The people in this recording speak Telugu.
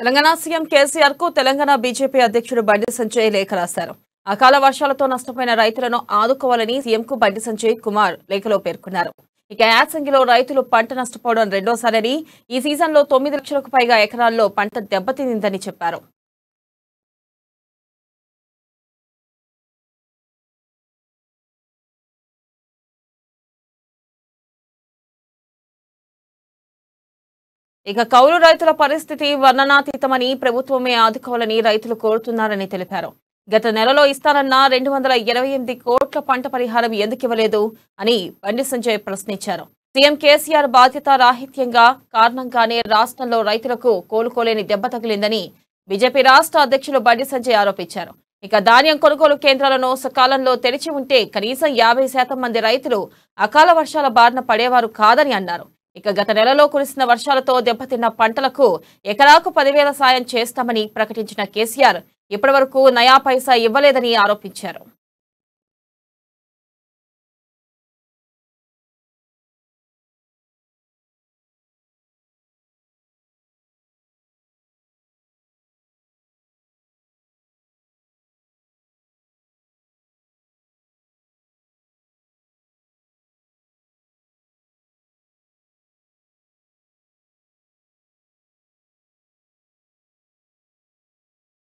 తెలంగాణ సీఎం కేసీఆర్ కు తెలంగాణ బీజేపీ అధ్యక్షుడు బండి సంజయ్ లేఖ రాశారు. అకాల వర్షాలతో నష్టపోయిన రైతులను ఆదుకోవాలని సీఎంకు బండి సంజయ్ కుమార్ లేఖలో పేర్కొన్నారు. ఇక యాసంగిలో రైతులు పంట నష్టపోవడం రెండోసారని, ఈ సీజన్లో 9 లక్షలకు పైగా ఎకరాల్లో పంట దెబ్బతిందని చెప్పారు. ఇక కౌలు రైతుల పరిస్థితి వర్ణనాతీతమని, ప్రభుత్వమే ఆదుకోవాలని రైతులు కోరుతున్నారని తెలిపారు. గత నెలలో ఇస్తానన్న 228 కోట్ల పంట పరిహారం ఎందుకు ఇవ్వలేదు అని బండి సంజయ్ ప్రశ్నించారు. సీఎం కేసీఆర్ బాధ్యత రాహిత్యంగా కారణంగానే రాష్ట్రంలో రైతులకు కోలుకోలేని దెబ్బ తగిలిందని బీజేపీ రాష్ట్ర అధ్యక్షులు బండి సంజయ్ ఆరోపించారు. ఇక ధాన్యం కొనుగోలు కేంద్రాలను సకాలంలో తెరిచి ఉంటే కనీసం 50% మంది రైతులు అకాల వర్షాల బారిన పడేవారు కాదని అన్నారు. ఇక గత నెలలో కురిసిన వర్షాలతో దెబ్బతిన్న పంటలకు ఎకరాకు 10,000 సాయం చేస్తామని ప్రకటించిన కేసీఆర్ ఇప్పటివరకు నయా పైసా ఇవ్వలేదని ఆరోపించారు.